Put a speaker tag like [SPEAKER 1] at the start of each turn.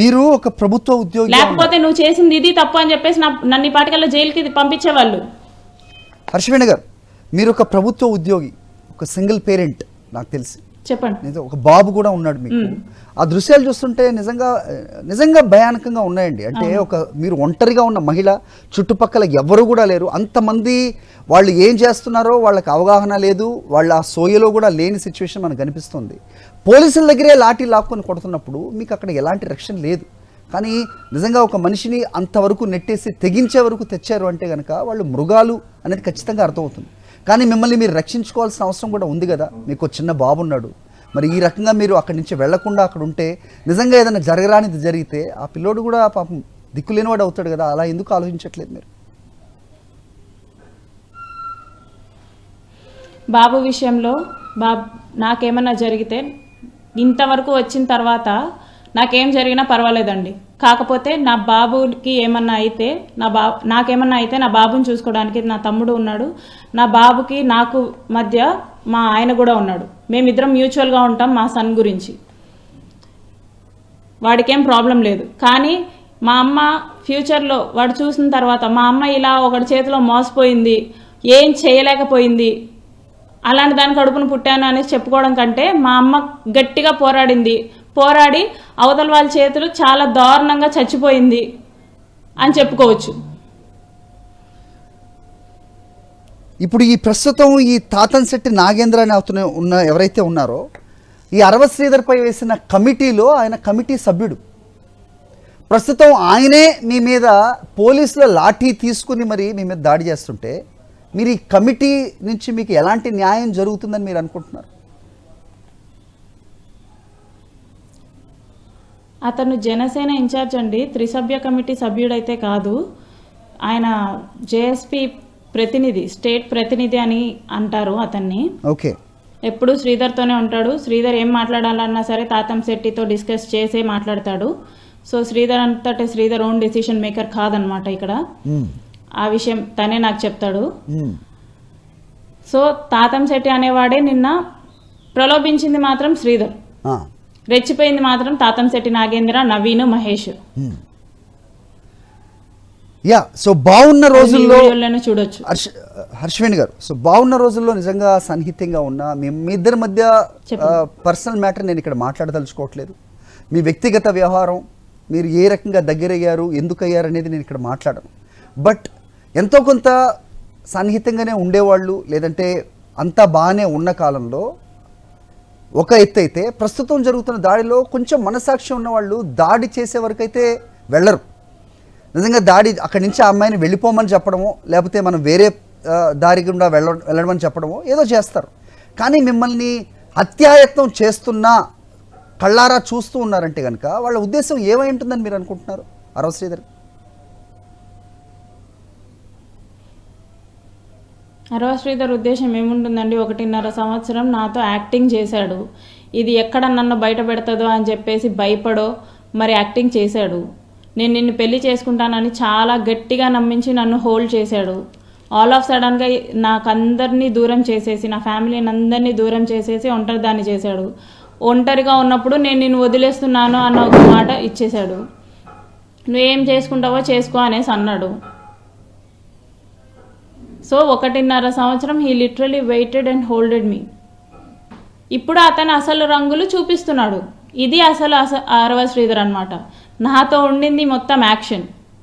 [SPEAKER 1] మీరు ఒక ప్రభుత్వ ఉద్యోగి,
[SPEAKER 2] లేకపోతే నువ్వు చేసింది ఇది తప్పు అని చెప్పేసి నన్ను ఈ పాటికల్లా జైలుకి పంపించేవాళ్ళు.
[SPEAKER 1] హర్షవేణి గారు, మీరు ఒక ప్రభుత్వ ఉద్యోగి, ఒక సింగిల్ పేరెంట్, నాకు తెలిసి
[SPEAKER 2] చెప్పండి,
[SPEAKER 1] ఒక బాబు కూడా ఉన్నాడు మీకు. ఆ దృశ్యాలు చూస్తుంటే నిజంగా భయానకంగా ఉన్నాయండి. అంటే మీరు ఒంటరిగా ఉన్న మహిళ, చుట్టుపక్కల ఎవరు కూడా లేరు, అంతమంది వాళ్ళు ఏం చేస్తున్నారో వాళ్ళకి అవగాహన లేదు, వాళ్ళ ఆ సోయలో కూడా లేని సిచ్యువేషన్ మనకు కనిపిస్తుంది. పోలీసుల దగ్గరే లాఠీ లాక్కొని కొడుతున్నప్పుడు మీకు అక్కడ ఎలాంటి రక్షణ లేదు. కానీ నిజంగా ఒక మనిషిని అంతవరకు నెట్టేసి తెగించే వరకు తెచ్చారు అంటే కనుక వాళ్ళు మృగాలు అనేది ఖచ్చితంగా అర్థమవుతుంది. కానీ మిమ్మల్ని మీరు రక్షించుకోవాల్సిన అవసరం కూడా ఉంది కదా. మీకు చిన్న బాబు ఉన్నాడు, మరి ఈ రకంగా మీరు అక్కడి నుంచి వెళ్లకుండా అక్కడ ఉంటే నిజంగా ఏదైనా జరగరానిది జరిగితే ఆ పిల్లోడు కూడా పాపం దిక్కులేనివాడు అవుతాడు కదా. అలా ఎందుకు ఆలోచించట్లేదు మీరు?
[SPEAKER 2] బాబు విషయంలో నాకేమన్నా జరిగితే ఇంతవరకు వచ్చిన తర్వాత నాకేం జరిగినా పర్వాలేదండి. కాకపోతే నా బాబుకి ఏమన్నా అయితే నాకేమన్నా అయితే నా బాబుని చూసుకోవడానికి నా తమ్ముడు ఉన్నాడు, నా బాబుకి నాకు మధ్య మా ఆయన కూడా ఉన్నాడు. మేమిద్దరం మ్యూచువల్గా ఉంటాం మా సన్ గురించి, వాడికేం ప్రాబ్లం లేదు. కానీ మా అమ్మ ఫ్యూచర్లో వాడు చూసిన తర్వాత మా అమ్మ ఇలా ఒకటి చేతిలో మోసపోయింది, ఏం చేయలేకపోయింది, అలాంటి దానికి కడుపును పుట్టాను అనేసి చెప్పుకోవడం కంటే మా అమ్మ గట్టిగా పోరాడి అవతల వాళ్ళ చేతులు చాలా దారుణంగా చచ్చిపోయింది అని చెప్పుకోవచ్చు.
[SPEAKER 1] ఇప్పుడు ఈ ప్రస్తుతం ఈ తాతన్శెట్టి నాగేంద్ర అని ఎవరైతే ఉన్నారో ఈ అరవ శ్రీధర్ పై వేసిన కమిటీలో ఆయన కమిటీ సభ్యుడు. ప్రస్తుతం ఆయనే మీ మీద పోలీసుల లాఠీ తీసుకుని మరి మీ మీద దాడి చేస్తుంటే మీరు ఈ కమిటీ నుంచి మీకు ఎలాంటి న్యాయం జరుగుతుందని మీరు అనుకుంటున్నారు?
[SPEAKER 2] అతను జనసేన ఇన్ఛార్జ్ అండి, త్రిసభ్య కమిటీ సభ్యుడైతే కాదు. ఆయన జేఎస్పీ ప్రతినిధి, స్టేట్ ప్రతినిధి అని అంటారు అతన్ని.
[SPEAKER 1] ఓకే,
[SPEAKER 2] ఎప్పుడు శ్రీధర్తోనే ఉంటాడు. శ్రీధర్ ఏం మాట్లాడాలన్నా సరే తాతంశెట్టితో డిస్కస్ చేసే మాట్లాడతాడు. So Sridhar own decision maker కాదనమాట ఇక్కడ. ఆ విషయం తనే నాకు చెప్తాడు. సో తాతంశెట్టి అనేవాడే నిన్న ప్రలోభించింది మాత్రం శ్రీధర్, రెచ్చిపోయింది మాత్రం తాతంశెట్టి నాగేంద్ర, నవీన్, మహేష్.
[SPEAKER 1] సో బాగున్న రోజుల్లో
[SPEAKER 2] చూడొచ్చు
[SPEAKER 1] హర్షవేణి గారు, సో బాగున్న రోజుల్లో నిజంగా సన్నిహితంగా ఉన్న మీ ఇద్దరి మధ్య పర్సనల్ మ్యాటర్ నేను ఇక్కడ మాట్లాడదలుచుకోవట్లేదు. మీ వ్యక్తిగత వ్యవహారం, మీరు ఏ రకంగా దగ్గరయ్యారు, ఎందుకు అయ్యారు అనేది నేను ఇక్కడ మాట్లాడను. బట్ ఎంతో కొంత సన్నిహితంగానే ఉండేవాళ్ళు, లేదంటే అంతా బాగానే ఉన్న కాలంలో ఒక ఎత్తు అయితే, ప్రస్తుతం జరుగుతున్న దాడిలో కొంచెం మనసాక్షి ఉన్నవాళ్ళు దాడి చేసే వరకు అయితే వెళ్ళరు. నిజంగా దాడి అక్కడి నుంచి ఆ అమ్మాయిని వెళ్ళిపోమని చెప్పడమో, లేకపోతే మనం వేరే దారి గుండా వెళ్ళడమని చెప్పడమో ఏదో చేస్తారు. కానీ మిమ్మల్ని హత్యాయత్నం చేస్తున్నా కళ్ళారా చూస్తూ ఉన్నారంటే కనుక వాళ్ళ ఉద్దేశం ఏమై ఉంటుందని మీరు అనుకుంటున్నారు? అరవ శ్రీధర్,
[SPEAKER 2] అరవ శ్రీధర్ ఉద్దేశం ఏముంటుందండి? 1.5 సంవత్సరం నాతో యాక్టింగ్ చేశాడు. ఇది ఎక్కడ నన్ను బయట పెడతాదో అని చెప్పేసి భయపడో మరి యాక్టింగ్ చేశాడు. నేను నిన్ను పెళ్లి చేసుకుంటానని చాలా గట్టిగా నమ్మించి నన్ను హోల్డ్ చేశాడు. ఆల్ ఆఫ్ సడన్గా నాకు అందరినీ దూరం చేసేసి, నా ఫ్యామిలీని అందరినీ దూరం చేసేసి ఒంటరిదాన్ని చేశాడు. ఒంటరిగా ఉన్నప్పుడు నేను నిన్ను వదిలేస్తున్నాను అన్న ఒక మాట ఇచ్చేశాడు. నువ్వేం చేసుకుంటావో చేసుకో అనేసి అన్నాడు. సో 1.5 సంవత్సరం he literally waited and holded me. ఇప్పుడు అతను అసలు రంగులు చూపిస్తున్నాడు. ఇది అసలు అరవ శ్రీధర్ అనమాట. నాతో ఉండింది మొత్తం యాక్షన్.